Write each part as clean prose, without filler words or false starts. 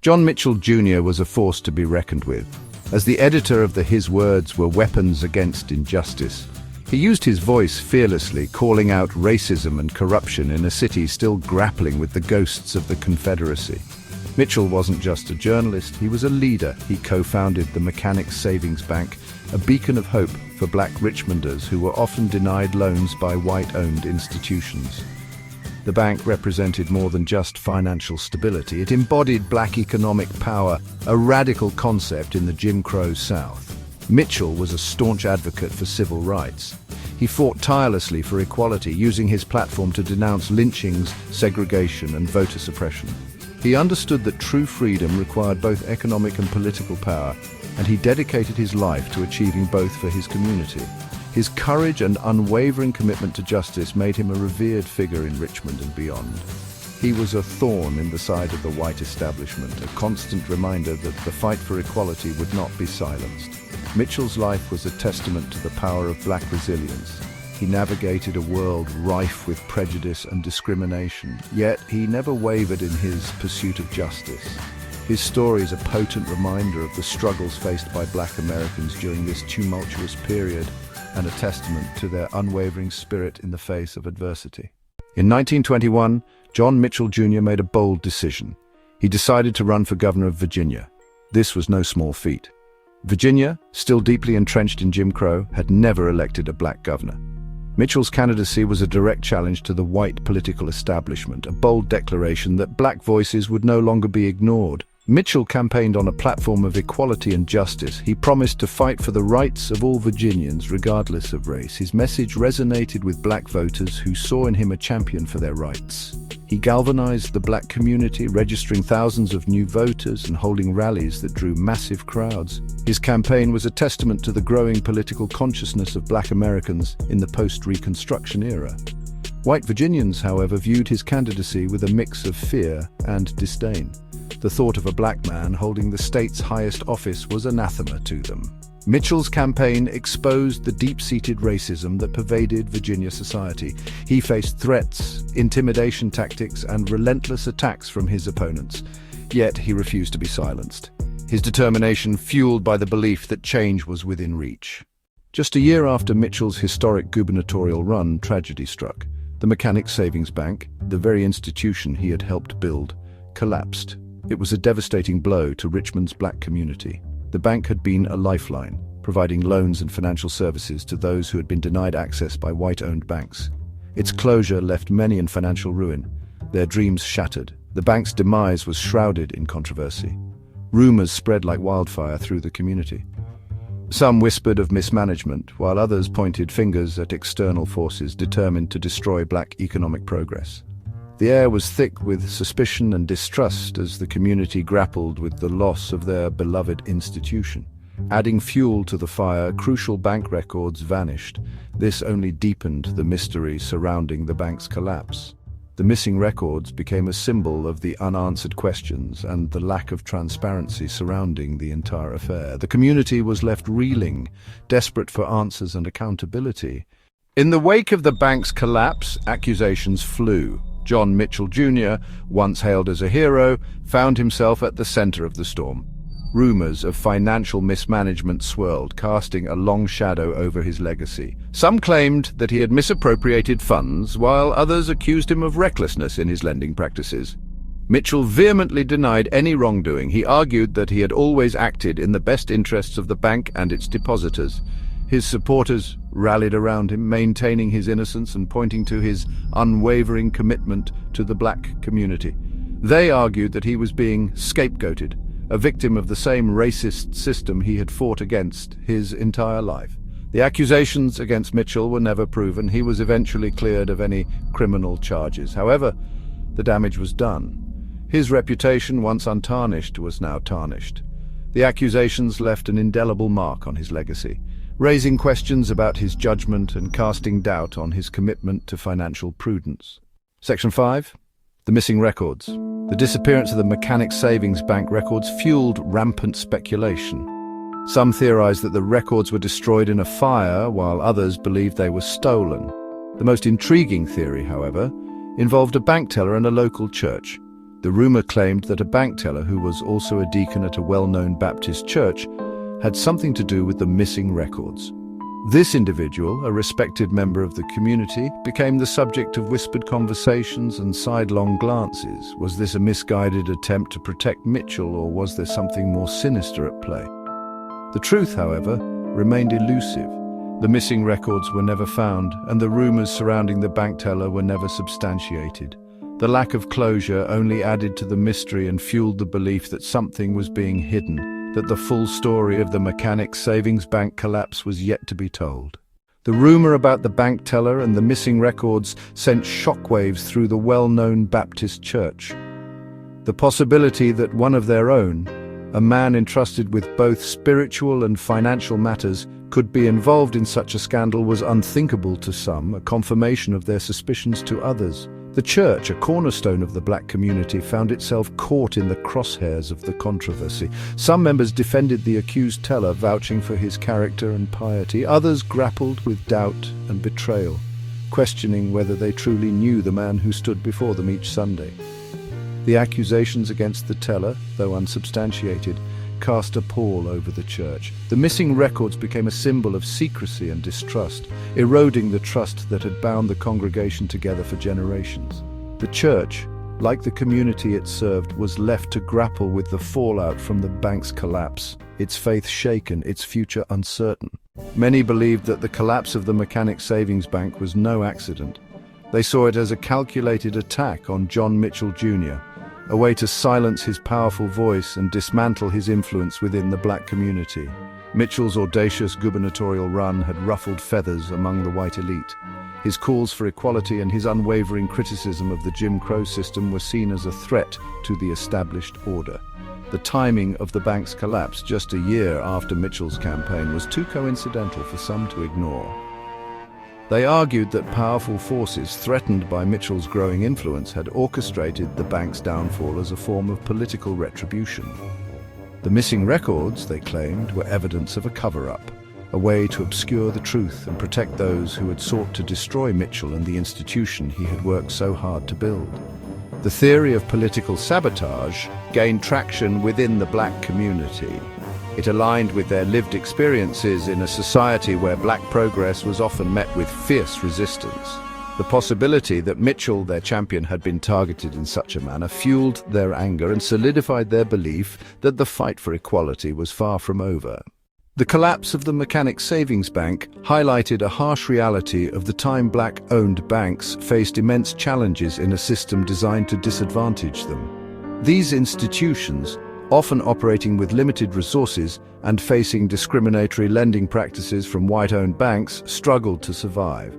John Mitchell Jr. was a force to be reckoned with. As the editor of His words were weapons against injustice, he used his voice fearlessly, calling out racism and corruption in a city still grappling with the ghosts of the Confederacy. Mitchell wasn't just a journalist, he was a leader. He co-founded the Mechanics Savings Bank, a beacon of hope for black Richmonders who were often denied loans by white-owned institutions. The bank represented more than just financial stability. It embodied black economic power, a radical concept in the Jim Crow South. Mitchell was a staunch advocate for civil rights. He fought tirelessly for equality, using his platform to denounce lynchings, segregation, and voter suppression. He understood that true freedom required both economic and political power, and he dedicated his life to achieving both for his community. His courage and unwavering commitment to justice made him a revered figure in Richmond and beyond. He was a thorn in the side of the white establishment, a constant reminder that the fight for equality would not be silenced. Mitchell's life was a testament to the power of black resilience. He navigated a world rife with prejudice and discrimination, yet he never wavered in his pursuit of justice. His story is a potent reminder of the struggles faced by black Americans during this tumultuous period, and a testament to their unwavering spirit in the face of adversity. In 1921, John Mitchell Jr. made a bold decision. He decided to run for governor of Virginia. This was no small feat. Virginia, still deeply entrenched in Jim Crow, had never elected a black governor. Mitchell's candidacy was a direct challenge to the white political establishment, a bold declaration that black voices would no longer be ignored. Mitchell campaigned on a platform of equality and justice. He promised to fight for the rights of all Virginians, regardless of race. His message resonated with black voters who saw in him a champion for their rights. He galvanized the black community, registering thousands of new voters and holding rallies that drew massive crowds. His campaign was a testament to the growing political consciousness of black Americans in the post-Reconstruction era. White Virginians, however, viewed his candidacy with a mix of fear and disdain. The thought of a black man holding the state's highest office was anathema to them. Mitchell's campaign exposed the deep-seated racism that pervaded Virginia society. He faced threats, intimidation tactics, and relentless attacks from his opponents. Yet he refused to be silenced, his determination fueled by the belief that change was within reach. Just a year after Mitchell's historic gubernatorial run, tragedy struck. The Mechanics Savings Bank, the very institution he had helped build, collapsed. It was a devastating blow to Richmond's black community. The bank had been a lifeline, providing loans and financial services to those who had been denied access by white-owned banks. Its closure left many in financial ruin, their dreams shattered. The bank's demise was shrouded in controversy. Rumors spread like wildfire through the community. Some whispered of mismanagement, while others pointed fingers at external forces determined to destroy black economic progress. The air was thick with suspicion and distrust as the community grappled with the loss of their beloved institution. Adding fuel to the fire, crucial bank records vanished. This only deepened the mystery surrounding the bank's collapse. The missing records became a symbol of the unanswered questions and the lack of transparency surrounding the entire affair. The community was left reeling, desperate for answers and accountability. In the wake of the bank's collapse, accusations flew. John Mitchell Jr., once hailed as a hero, found himself at the center of the storm. Rumors of financial mismanagement swirled, casting a long shadow over his legacy. Some claimed that he had misappropriated funds, while others accused him of recklessness in his lending practices. Mitchell vehemently denied any wrongdoing. He argued that he had always acted in the best interests of the bank and its depositors. His supporters rallied around him, maintaining his innocence and pointing to his unwavering commitment to the black community. They argued that he was being scapegoated, a victim of the same racist system he had fought against his entire life. The accusations against Mitchell were never proven. He was eventually cleared of any criminal charges. However, the damage was done. His reputation, once untarnished, was now tarnished. The accusations left an indelible mark on his legacy, raising questions about his judgment and casting doubt on his commitment to financial prudence. Section 5. The missing records. The disappearance of the Mechanics Savings Bank records fueled rampant speculation. Some theorized that the records were destroyed in a fire, while others believed they were stolen. The most intriguing theory, however, involved a bank teller and a local church. The rumor claimed that a bank teller, who was also a deacon at a well-known Baptist church, had something to do with the missing records. This individual, a respected member of the community, became the subject of whispered conversations and sidelong glances. Was this a misguided attempt to protect Mitchell, or was there something more sinister at play? The truth, however, remained elusive. The missing records were never found, and the rumors surrounding the bank teller were never substantiated. The lack of closure only added to the mystery and fueled the belief that something was being hidden, that the full story of the Mechanics Savings Bank collapse was yet to be told. The rumor about the bank teller and the missing records sent shockwaves through the well-known Baptist church. The possibility that one of their own, a man entrusted with both spiritual and financial matters, could be involved in such a scandal was unthinkable to some, a confirmation of their suspicions to others. The church, a cornerstone of the black community, found itself caught in the crosshairs of the controversy. Some members defended the accused teller, vouching for his character and piety. Others grappled with doubt and betrayal, questioning whether they truly knew the man who stood before them each Sunday. The accusations against the teller, though unsubstantiated, cast a pall over the church. The missing records became a symbol of secrecy and distrust, eroding the trust that had bound the congregation together for generations. The church, like the community it served, was left to grapple with the fallout from the bank's collapse, its faith shaken, its future uncertain. Many believed that the collapse of the Mechanics Savings Bank was no accident. They saw it as a calculated attack on John Mitchell Jr., a way to silence his powerful voice and dismantle his influence within the black community. Mitchell's audacious gubernatorial run had ruffled feathers among the white elite. His calls for equality and his unwavering criticism of the Jim Crow system were seen as a threat to the established order. The timing of the bank's collapse, just a year after Mitchell's campaign, was too coincidental for some to ignore. They argued that powerful forces threatened by Mitchell's growing influence had orchestrated the bank's downfall as a form of political retribution. The missing records, they claimed, were evidence of a cover-up, a way to obscure the truth and protect those who had sought to destroy Mitchell and the institution he had worked so hard to build. The theory of political sabotage gained traction within the black community. It aligned with their lived experiences in a society where black progress was often met with fierce resistance. The possibility that Mitchell, their champion, had been targeted in such a manner fueled their anger and solidified their belief that the fight for equality was far from over. The collapse of the Mechanics Savings Bank highlighted a harsh reality of the time black-owned banks faced immense challenges in a system designed to disadvantage them. These institutions, often operating with limited resources and facing discriminatory lending practices from white-owned banks, struggled to survive.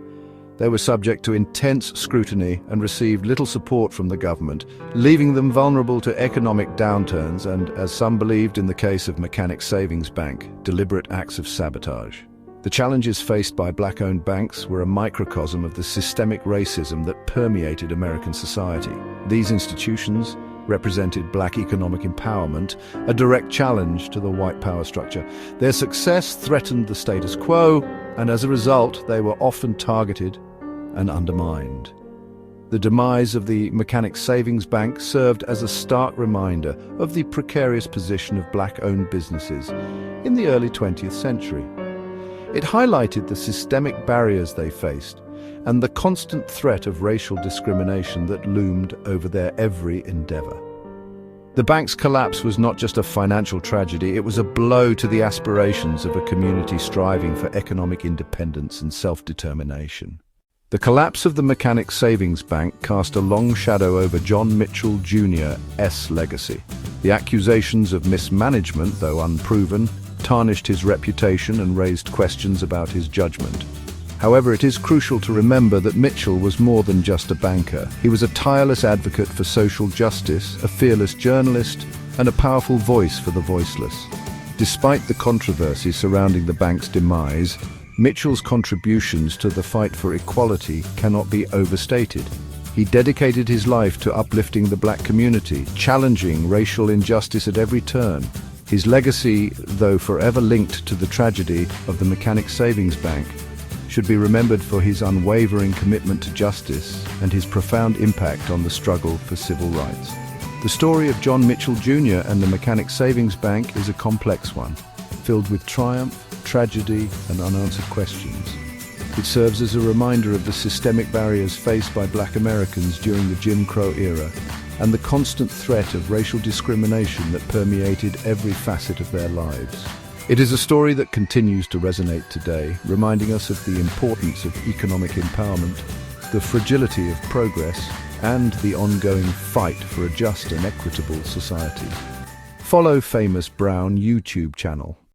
They were subject to intense scrutiny and received little support from the government, leaving them vulnerable to economic downturns and, as some believed in the case of Mechanics Savings Bank, deliberate acts of sabotage. The challenges faced by black-owned banks were a microcosm of the systemic racism that permeated American society. These institutions represented black economic empowerment, a direct challenge to the white power structure. Their success threatened the status quo, and as a result, they were often targeted and undermined. The demise of the Mechanics Savings Bank served as a stark reminder of the precarious position of black-owned businesses in the early 20th century. It highlighted the systemic barriers they faced and the constant threat of racial discrimination that loomed over their every endeavor. The bank's collapse was not just a financial tragedy, it was a blow to the aspirations of a community striving for economic independence and self-determination. The collapse of the Mechanics Savings Bank cast a long shadow over John Mitchell Jr.'s legacy. The accusations of mismanagement, though unproven, tarnished his reputation and raised questions about his judgment. However, it is crucial to remember that Mitchell was more than just a banker. He was a tireless advocate for social justice, a fearless journalist, and a powerful voice for the voiceless. Despite the controversy surrounding the bank's demise, Mitchell's contributions to the fight for equality cannot be overstated. He dedicated his life to uplifting the black community, challenging racial injustice at every turn. His legacy, though forever linked to the tragedy of the Mechanics Savings Bank, should be remembered for his unwavering commitment to justice and his profound impact on the struggle for civil rights. The story of John Mitchell Jr. and the Mechanic Savings Bank is a complex one, filled with triumph, tragedy, and unanswered questions. It serves as a reminder of the systemic barriers faced by Black Americans during the Jim Crow era and the constant threat of racial discrimination that permeated every facet of their lives. It is a story that continues to resonate today, reminding us of the importance of economic empowerment, the fragility of progress, and the ongoing fight for a just and equitable society. Follow Famous Brown YouTube channel.